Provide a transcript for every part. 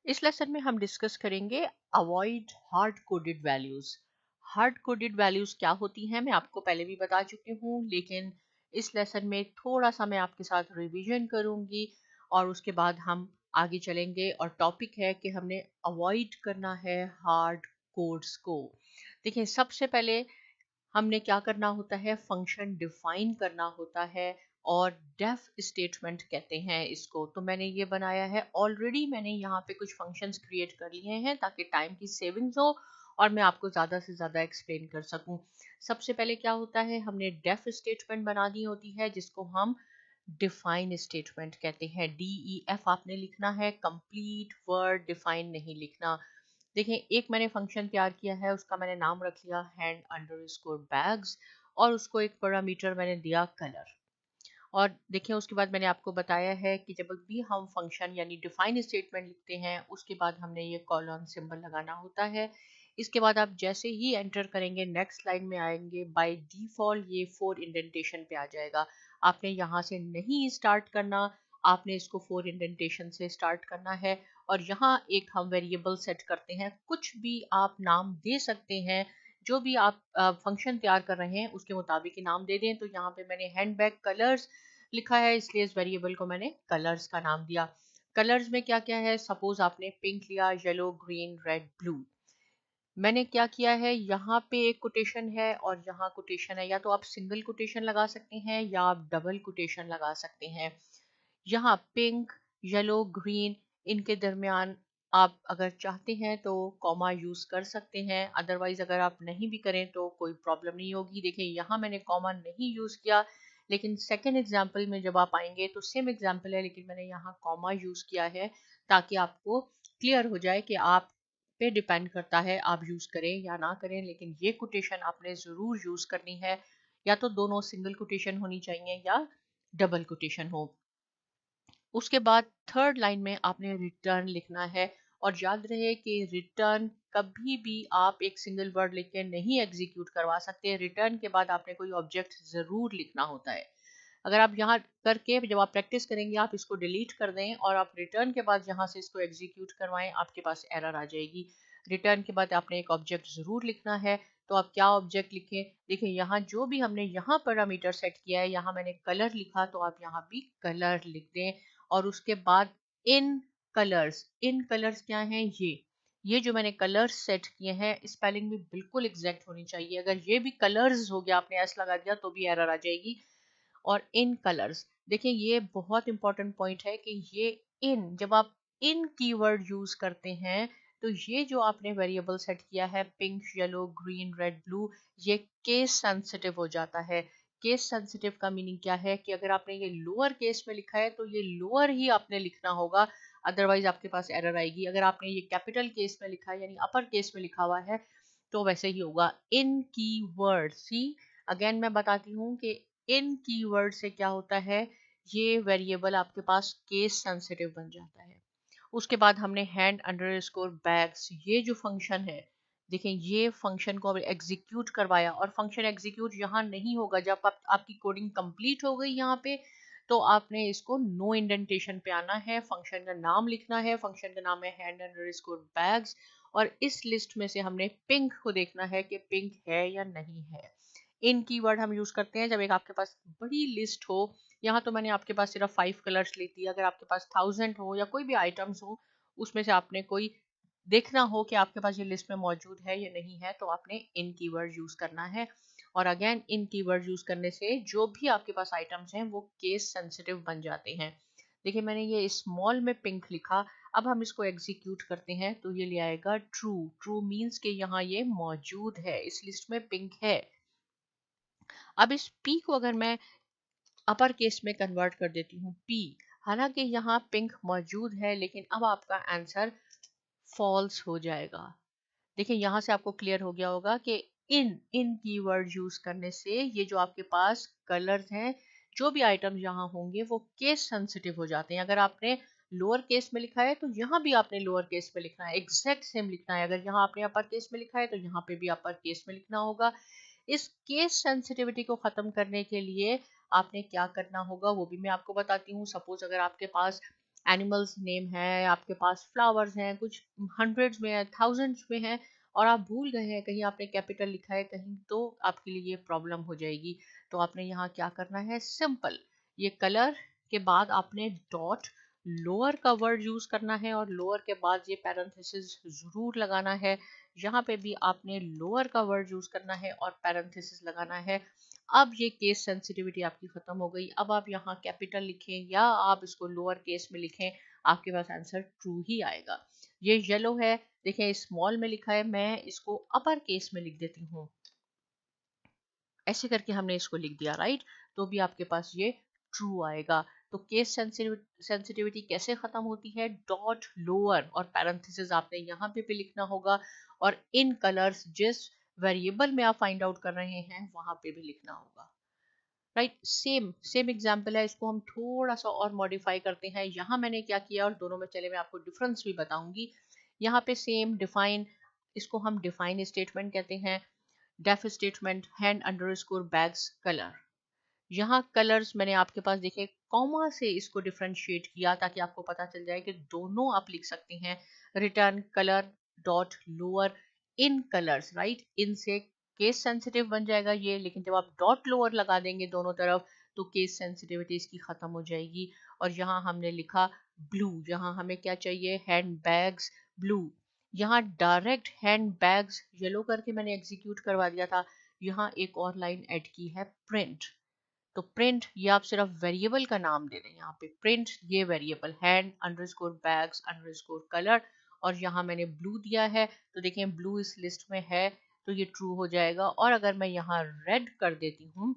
इस लेसन में हम डिस्कस करेंगे avoid hard coded values. Hard coded values क्या होती हैं मैं आपको पहले भी बता चुकी हूँ, लेकिन इस लेसन में थोड़ा सा मैं आपके साथ रिवीजन करूंगी और उसके बाद हम आगे चलेंगे। और टॉपिक है कि हमने अवॉइड करना है हार्ड कोड्स को। देखिए, सबसे पहले हमने क्या करना होता है, फंक्शन डिफाइन करना होता है और डेफ स्टेटमेंट कहते हैं इसको। तो मैंने ये बनाया है, ऑलरेडी मैंने यहाँ पे कुछ फंक्शंस क्रिएट कर लिए हैं ताकि टाइम की सेविंग्स हो और मैं आपको ज़्यादा से ज़्यादा एक्सप्लेन कर सकूं। सबसे पहले क्या होता है, हमने डेफ स्टेटमेंट बनानी होती है जिसको हम डिफाइन स्टेटमेंट कहते हैं। DEF आपने लिखना है, कंप्लीट वर्ड डिफाइन नहीं लिखना। देखिए, एक मैंने फंक्शन तैयार किया है, उसका मैंने नाम रख लिया हैंड अंडरस्कोर बैग्स और उसको एक पैरामीटर मैंने दिया कलर। और देखिए, उसके बाद मैंने आपको बताया है कि जब भी हम फंक्शन यानी डिफाइन स्टेटमेंट लिखते हैं उसके बाद हमने ये कॉलन सिंबल लगाना होता है। इसके बाद आप जैसे ही एंटर करेंगे नेक्स्ट लाइन में आएंगे, बाय डिफॉल्ट ये 4 इंडेंटेशन पे आ जाएगा। आपने यहाँ से नहीं स्टार्ट करना, आपने इसको 4 इंडेंटेशन से स्टार्ट करना है। और यहाँ एक हम वेरिएबल सेट करते हैं, कुछ भी आप नाम दे सकते हैं, जो भी आप फंक्शन तैयार कर रहे हैं उसके मुताबिक ही नाम दे दें। तो यहाँ पे मैंने हैंडबैग कलर्स लिखा है, इसलिए इस वेरिएबल को मैंने कलर्स का नाम दिया। कलर्स में क्या क्या है, सपोज आपने पिंक लिया, येलो, ग्रीन, रेड, ब्लू। मैंने क्या किया है, यहाँ पे एक कोटेशन है और यहाँ कोटेशन है। या तो आप सिंगल कोटेशन लगा सकते हैं या आप डबल कोटेशन लगा सकते हैं। यहाँ पिंक, येलो, ग्रीन, इनके दरमियान आप अगर चाहते हैं तो कॉमा यूज कर सकते हैं, अदरवाइज अगर आप नहीं भी करें तो कोई प्रॉब्लम नहीं होगी। देखिए, यहाँ मैंने कॉमा नहीं यूज किया, लेकिन सेकेंड एग्जाम्पल में जब आप आएंगे तो सेम एग्जाम्पल है लेकिन मैंने यहाँ कॉमा यूज किया है ताकि आपको क्लियर हो जाए कि आप पे डिपेंड करता है आप यूज करें या ना करें, लेकिन ये कोटेशन आपने जरूर यूज करनी है। या तो दोनों सिंगल कोटेशन होनी चाहिए या डबल कोटेशन हो। उसके बाद थर्ड लाइन में आपने रिटर्न लिखना है। और याद रहे कि रिटर्न कभी भी आप एक सिंगल वर्ड लिख के नहीं एग्जीक्यूट करवा सकते। रिटर्न के बाद आपने कोई ऑब्जेक्ट जरूर लिखना होता है। अगर आप यहाँ करके जब आप प्रैक्टिस करेंगे आप इसको डिलीट कर दें और आप रिटर्न के बाद यहाँ से इसको एग्जीक्यूट करवाएं, आपके पास एरर आ जाएगी। रिटर्न के बाद आपने एक ऑब्जेक्ट जरूर लिखना है। तो आप क्या ऑब्जेक्ट लिखें, देखिए यहाँ जो भी हमने यहाँ पैरामीटर सेट किया है, यहाँ मैंने कलर लिखा तो आप यहाँ भी कलर लिख दें। और उसके बाद इन कलर्स क्या हैं, ये जो मैंने कलर्स सेट किए हैं स्पेलिंग भी बिल्कुल एग्जैक्ट होनी चाहिए। अगर ये भी कलर्स हो गया, आपने एस लगा दिया तो भी एरर आ जाएगी। और इन कलर्स, देखिए ये बहुत इंपॉर्टेंट पॉइंट है कि ये इन, जब आप इन कीवर्ड यूज करते हैं तो ये जो आपने वेरिएबल सेट किया है pink, yellow, green, red, blue, ये केस सेंसिटिव हो जाता है। केस सेंसिटिव का मीनिंग क्या है कि अगर आपने ये लोअर केस में लिखा है तो ये लोअर ही आपने लिखना होगा, अदरवाइज आपके पास एरर आएगी। अगर आपने ये कैपिटल केस में लिखा है यानी अपर केस में लिखा हुआ है तो वैसे ही होगा। इन कीवर्ड, सी अगेन मैं बताती हूँ कि इन कीवर्ड से क्या होता है, ये वेरिएबल आपके पास केस सेंसिटिव बन जाता है। उसके बाद हमने हैंड अंडरस्कोर बैग्स, ये जो फंक्शन है, देखें ये फंक्शन को एग्जीक्यूट करवाया। और फंक्शन एग्जीक्यूट यहाँ नहीं होगा, जब आपकी कोडिंग कंप्लीट हो गई यहाँ पे तो आपने इसको नो इंडेंटेशन पे आना है, फंक्शन का नाम लिखना है। फंक्शन का नाम है हैंड अंडरस्कोर बैग्स और इस लिस्ट में से हमने पिंक को देखना है कि पिंक है या नहीं है। इन कीवर्ड हम यूज करते हैं जब एक आपके पास बड़ी लिस्ट हो। यहाँ तो मैंने आपके पास सिर्फ 5 कलर्स ली थी, अगर आपके पास 1000 हो या कोई भी आइटम्स हो उसमें से आपने कोई देखना हो कि आपके पास ये लिस्ट में मौजूद है या नहीं है तो आपने इन कीवर्ड यूज करना है। और अगेन इन कीवर्ड यूज करने से जो भी आपके पास आइटम्स हैं वो केस सेंसिटिव बन जाते हैं। देखिए, मैंने ये स्मॉल में पिंक लिखा, अब हम इसको एग्जीक्यूट करते हैं तो ये ले आएगा ट्रू। ट्रू मीन्स कि यहाँ ये मौजूद है, इस लिस्ट में पिंक है। अब इस पी को अगर मैं अपर केस में कन्वर्ट कर देती हूँ पी, हालांकि यहाँ पिंक मौजूद है लेकिन अब आपका आंसर फॉल्स हो जाएगा। देखिए, यहाँ से आपको क्लियर हो गया होगा कि इन कीवर्ड यूज करने से ये जो आपके पास कलर्स हैं, जो भी आइटम यहाँ होंगे वो केस सेंसिटिव हो जाते हैं। अगर आपने लोअर केस में लिखा है तो यहाँ भी आपने लोअर केस में लिखना है, एग्जैक्ट सेम लिखना है। अगर यहाँ आपने अपर केस में लिखा है तो यहाँ पे भी अपर केस में लिखना होगा। इस केस सेंसिटिविटी को खत्म करने के लिए आपने क्या करना होगा वो भी मैं आपको बताती हूँ। सपोज अगर आपके पास एनिमल्स नेम है, आपके पास फ्लावर्स हैं, कुछ हंड्रेड्स में है, थाउजेंड्स में है, और आप भूल गए हैं, कहीं आपने कैपिटल लिखा है कहीं, तो आपके लिए ये प्रॉब्लम हो जाएगी। तो आपने यहाँ क्या करना है, सिंपल, ये कलर के बाद आपने डॉट लोअर का वर्ड यूज करना है, और लोअर के बाद ये पैरेंथेसिस जरूर लगाना है। यहाँ पे भी आपने लोअर का वर्ड यूज करना है और पैरेंथेसिस लगाना है। अब ये केस सेंसिटिविटी आपकी खत्म हो गई। अब आप यहाँ कैपिटल लिखें या आप इसको लोअर केस में लिखें, आपके पास आंसर ट्रू ही आएगा। ये येलो है, देखें स्मॉल में लिखा है, मैं इसको अपर केस में लिख देती हूँ, ऐसे करके हमने इसको लिख दिया, राइट, तो भी आपके पास ये ट्रू आएगा। तो केस सेंसिटिविटी कैसे खत्म होती है, डॉट लोअर और पैरेंथेसिस आपने यहाँ पे भी लिखना होगा, और इन कलर्स जिस वेरिएबल में आप फाइंड आउट कर रहे हैं वहां पे भी लिखना होगा, राइट। सेम सेम एग्जाम्पल है, इसको हम थोड़ा सा और मॉडिफाई करते हैं। यहाँ मैंने क्या किया, और दोनों में चले मैं आपको डिफरेंस भी बताऊंगी। यहाँ पे सेम डिफाइन, इसको हम डिफाइन स्टेटमेंट कहते हैं। Def statement, hand underscore bags colour, यहाँ कलर्स मैंने आपके पास देखे कॉमा से इसको डिफरेंशिएट किया ताकि आपको पता चल जाए कि दोनों आप लिख सकते हैं। Return colour dot lower in colours, right, इन से केस सेंसिटिव बन जाएगा ये, लेकिन जब आप डॉट लोअर लगा देंगे दोनों तरफ तो केस सेंसिटिविटी इसकी खत्म हो जाएगी। और यहाँ हमने लिखा ब्लू, यहाँ हमें क्या चाहिए, हैंड बैग्स ब्लू, यहाँ डायरेक्ट हैंड बैग्स येलो करके मैंने एग्जीक्यूट करवा दिया था। यहाँ एक और लाइन ऐड की है, प्रिंट, तो प्रिंट ये आप सिर्फ वेरिएबल का नाम दे दें, यहाँ पे प्रिंट ये variable hand underscore bags underscore colour, और यहाँ मैंने ब्लू दिया है, तो देखें ब्लू इस लिस्ट में है तो ये ट्रू हो जाएगा। और अगर मैं यहाँ रेड कर देती हूँ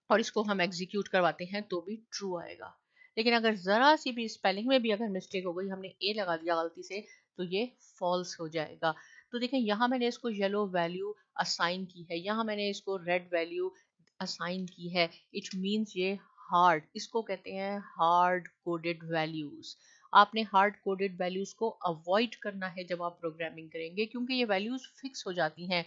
और इसको हम एग्जीक्यूट करवाते हैं तो भी ट्रू आएगा। लेकिन अगर जरा सी भी स्पेलिंग में भी अगर मिस्टेक हो गई, हमने ए लगा दिया गलती से, तो ये फॉल्स हो जाएगा। तो देखें यहाँ मैंने इसको येलो वैल्यू असाइन की है, यहाँ मैंने इसको रेड वैल्यू असाइन की है। इट मीन्स ये हार्ड, इसको कहते हैं हार्ड कोडेड वैल्यूज। आपने हार्ड कोडेड वैल्यूज को अवॉइड करना है जब आप प्रोग्रामिंग करेंगे, क्योंकि ये वैल्यूज फिक्स हो जाती हैं।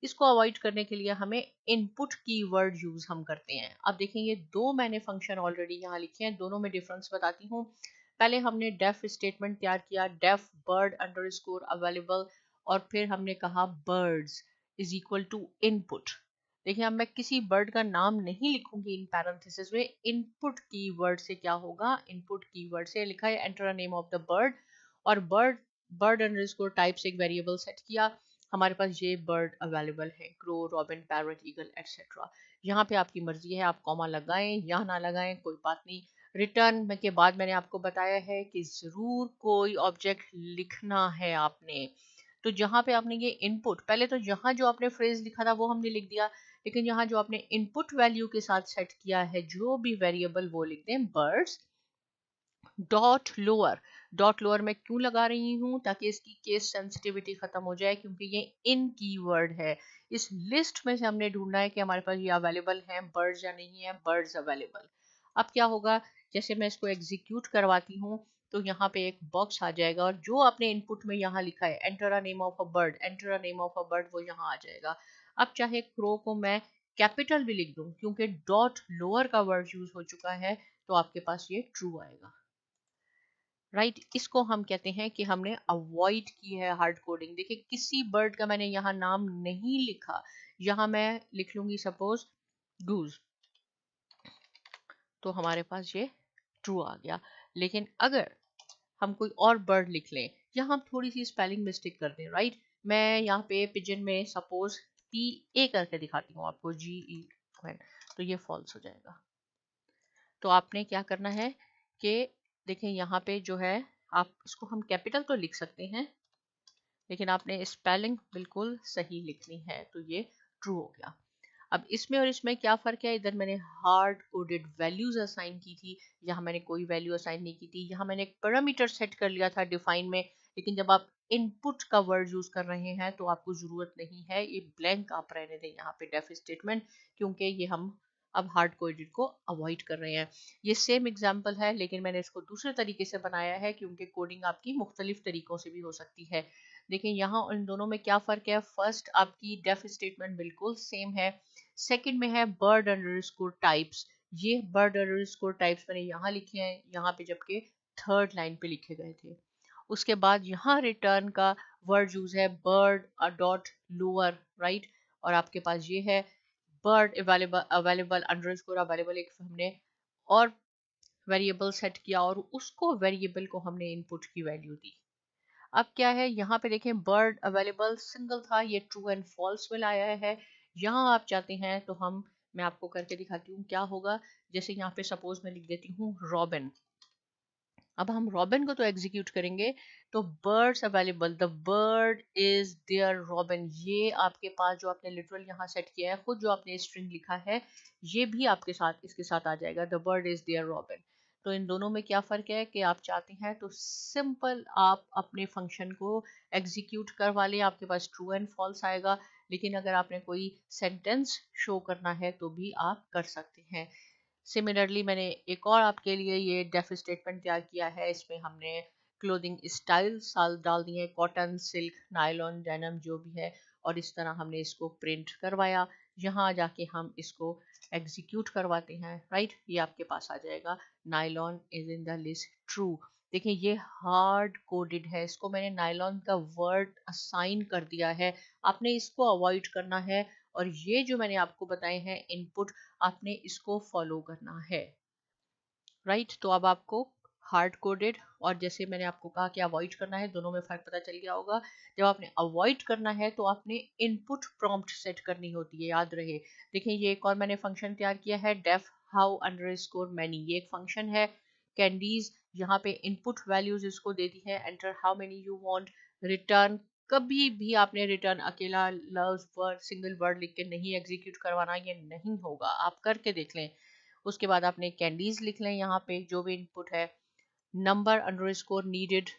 इसको अवॉइड करने के लिए हमें इनपुट कीवर्ड यूज हम करते हैं। अब देखें ये दो मैंने फंक्शन ऑलरेडी यहाँ लिखे हैं, दोनों में डिफरेंस बताती हूँ। पहले हमने डेफ स्टेटमेंट तैयार किया, डेफ बर्ड अंडरस्कोर अवेलेबल, और फिर हमने कहा birds is equal to input. देखिए अब मैं किसी बर्ड का नाम नहीं लिखूंगी इन पैरेंथेसिस में, इनपुट कीवर्ड से क्या होगा, इनपुट कीवर्ड से लिखा है enter name of the bird, और बर्ड बर्ड अंडरस्कोर टाइप से एक वेरिएबल सेट किया, हमारे पास ये बर्ड अवेलेबल है, crow robin parrot eagle etcetera. यहाँ पे आपकी मर्जी है, आप कॉमा लगाएं या ना लगाएं, कोई बात नहीं। रिटर्न के बाद मैंने आपको बताया है कि जरूर कोई ऑब्जेक्ट लिखना है आपने। तो जहाँ पे आपने ये इनपुट, पहले तो यहाँ जो आपने फ्रेज लिखा था वो हमने लिख दिया, लेकिन यहाँ जो आपने इनपुट वैल्यू के साथ सेट किया है जो भी वेरिएबल, वो लिख दें birds dot lower. Dot lower मैं क्यों लगा रही हूँ, ताकि इसकी केस सेंसिटिविटी खत्म हो जाए, क्योंकि ये इन कीवर्ड है। इस लिस्ट में से हमने ढूंढना है कि हमारे पास ये अवेलेबल है बर्ड्स या नहीं है, बर्ड्स अवेलेबल। अब क्या होगा, जैसे मैं इसको एग्जीक्यूट करवाती हूँ तो यहाँ पे एक बॉक्स आ जाएगा, और जो आपने इनपुट में यहाँ लिखा है enter a name of a bird, enter a name of a bird, वो यहाँ आ जाएगा। अब चाहे क्रो को मैं कैपिटल भी लिख दूं, क्योंकि डॉट लोअर का वर्ड यूज हो चुका है, तो आपके पास ये ट्रू आएगा, राइट। इसको हम कहते हैं कि हमने अवॉइड की है हार्ड कोडिंग। देखिए किसी बर्ड का मैंने यहाँ नाम नहीं लिखा, यहाँ मैं लिख लूंगी सपोज गूज, तो हमारे पास ये ट्रू आ गया। लेकिन अगर हम कोई और बर्ड लिख लें, यहाँ हम थोड़ी सी स्पेलिंग मिस्टेक कर दें, राइट, मैं यहाँ पे पिजन में सपोज TA करके दिखाती हूँ आपको, GE, तो ये फॉल्स हो जाएगा। तो आपने क्या करना है कि देखें यहाँ पे जो है, आप इसको हम कैपिटल तो लिख सकते हैं, लेकिन आपने स्पेलिंग बिल्कुल सही लिखनी है, तो ये ट्रू हो गया। अब इसमें और इसमें क्या फ़र्क है, इधर मैंने हार्ड कोडेड वैल्यूज असाइन की थी, यहाँ मैंने कोई वैल्यू असाइन नहीं की थी। यहाँ मैंने एक पैरामीटर सेट कर लिया था डिफाइन में, लेकिन जब आप इनपुट का वर्ड यूज कर रहे हैं तो आपको जरूरत नहीं है, ये ब्लैंक आप रहने दें यहाँ पे डेफ स्टेटमेंट, क्योंकि ये हम अब हार्ड कोडेड को अवॉइड कर रहे हैं। ये सेम एग्जाम्पल है, लेकिन मैंने इसको दूसरे तरीके से बनाया है, क्योंकि कोडिंग आपकी मुख्तलिफ तरीकों से भी हो सकती है। देखिए यहाँ इन दोनों में क्या फ़र्क है, फर्स्ट आपकी डेफ स्टेटमेंट बिल्कुल सेम है, सेकंड में है बर्ड अंडरस्कोर टाइप्स, ये बर्ड अंडरस्कोर टाइप्स मैंने यहाँ लिखे हैं, यहाँ पे जबकि थर्ड लाइन पे लिखे गए थे। उसके बाद यहाँ रिटर्न का वर्ड यूज है बर्ड डॉट लोअर, राइट, और आपके पास ये है bird available available underscore available, एक हमने और वेरिएबल सेट किया और उसको वेरिएबल को हमने इनपुट की वैल्यू दी। अब क्या है यहाँ पे देखें, बर्ड अवेलेबल सिंगल था, ये ट्रू एंड फॉल्स में लाया है। यहाँ आप चाहते हैं तो मैं आपको करके दिखाती हूँ क्या होगा। जैसे यहाँ पे सपोज मैं लिख देती हूँ रॉबिन। अब हम रॉबिन को तो एग्जीक्यूट करेंगे, तो birds available, the bird is there robin, ये आपके पास जो आपने लिटरल यहाँ सेट किया है, खुद जो आपने स्ट्रिंग लिखा है, ये भी आपके साथ इसके साथ आ जाएगा, the bird is there robin. तो इन दोनों में क्या फ़र्क है कि आप चाहते हैं तो सिंपल आप अपने फंक्शन को एग्जीक्यूट करवा लें, आपके पास ट्रू एंड फॉल्स आएगा। लेकिन अगर आपने कोई सेंटेंस शो करना है तो भी आप कर सकते हैं। सिमिलरली मैंने एक और आपके लिए ये डेफ स्टेटमेंट तैयार किया है। इसमें हमने क्लोथिंग स्टाइल साल डाल दिए, कॉटन, सिल्क, नायलॉन, डेनिम जो भी है, और इस तरह हमने इसको प्रिंट करवाया। यहाँ जाके हम इसको एग्जीक्यूट करवाते हैं, राइट, ये आपके पास आ जाएगा, nylon is in the list true. देखिए ये हार्ड कोडेड है, इसको मैंने नायलॉन का वर्ड असाइन कर दिया है, आपने इसको अवॉइड करना है। और ये जो मैंने आपको बताए हैं इनपुट, आपने इसको फॉलो करना है, राइट। तो अब आपको हार्ड कोडेड और जैसे मैंने आपको कहा कि अवॉइड करना है, दोनों में फर्क पता चल गया होगा। जब आपने अवॉइड करना है तो आपने इनपुट प्रॉम्प्ट सेट करनी होती है, याद रहे। देखिए ये एक और मैंने फंक्शन तैयार किया है, डेफ हाउ अंडरस्कोर मैनी, ये एक फंक्शन है। कैंडीज, यहाँ पे इनपुट वैल्यूज इसको दे दी है, enter how many you want. Return, कभी भी आपने रिटर्न अकेला लव्स वर्ड सिंगल वर्ड लिख के नहीं एग्जीक्यूट करवाना, ये नहीं होगा, आप करके देख लें। उसके बाद आपने कैंडीज लिख लें, यहाँ पे जो भी इनपुट है, नंबर अंडरस्कोर नीडेड,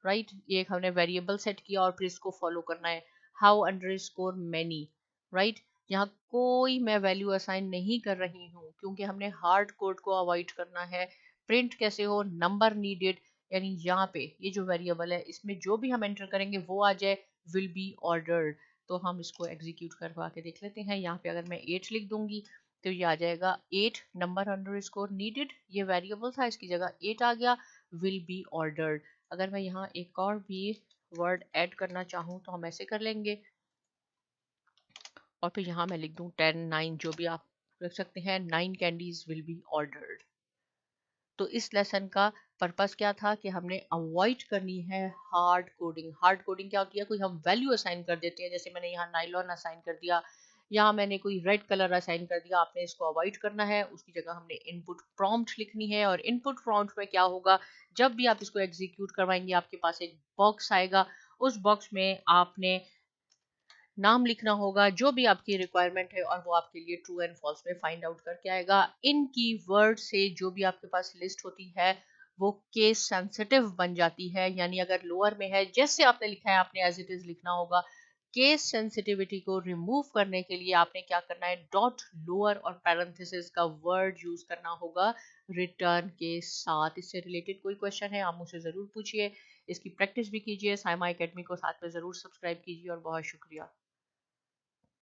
राइट, ये एक हमने वेरिएबल सेट किया और फिर इसको फॉलो करना है, हाउ अंडरस्कोर मैनी, राइट। यहाँ कोई मैं वैल्यू असाइन नहीं कर रही हूँ क्योंकि हमने हार्ड कोड को अवॉइड करना है। प्रिंट कैसे हो, नंबर नीडेड, यानी यहाँ पे ये जो वेरिएबल है इसमें जो भी हम एंटर करेंगे वो आ जाए, विल बी ऑर्डर्ड। तो हम इसको एग्जीक्यूट करवा के देख लेते हैं। यहाँ पे अगर मैं 8 लिख दूंगी तो ये आ जाएगा 8 नंबर अंडरस्कोर नीडेड, ये वेरिएबल था इसकी जगह 8 आ गया, विल बी ऑर्डर्ड। अगर मैं यहाँ एक और भी वर्ड ऐड करना चाहूँ तो हम ऐसे कर लेंगे, और फिर यहाँ मैं लिख दूँ 10 9, जो भी आप रख सकते हैं, 9 कैंडीज विल बी ऑर्डर्ड। तो इस लेसन का पर्पस क्या था कि हमने अवॉइड करनी है हार्ड कोडिंग। हार्ड कोडिंग क्या होती है, कोई हम वैल्यू असाइन कर देते हैं, जैसे मैंने यहाँ नाइलॉन असाइन कर दिया, यहाँ मैंने कोई रेड कलर असाइन कर दिया, आपने इसको अवॉइड करना है। उसकी जगह हमने इनपुट प्रॉम्प्ट लिखनी है, और इनपुट प्रॉम्प्ट में क्या होगा, जब भी आप इसको एग्जीक्यूट करवाएंगे आपके पास एक बॉक्स आएगा, उस बॉक्स में आपने नाम लिखना होगा जो भी आपकी रिक्वायरमेंट है, और वो आपके लिए ट्रू एंड फॉल्स में फाइंड आउट करके आएगा। इन कीवर्ड से जो भी आपके पास लिस्ट होती है वो केस सेंसिटिव बन जाती है, यानी अगर लोअर में है जैसे आपने लिखा है आपने एज इट इज लिखना होगा। केस सेंसिटिविटी को रिमूव करने के लिए आपने क्या करना है, डॉट लोअर और पैरेंथेसिस का वर्ड यूज करना होगा रिटर्न के साथ। इससे रिलेटेड कोई क्वेश्चन है आप मुझसे जरूर पूछिए, इसकी प्रैक्टिस भी कीजिए। साइमा एकेडमी को साथ में जरूर सब्सक्राइब कीजिए, और बहुत शुक्रिया।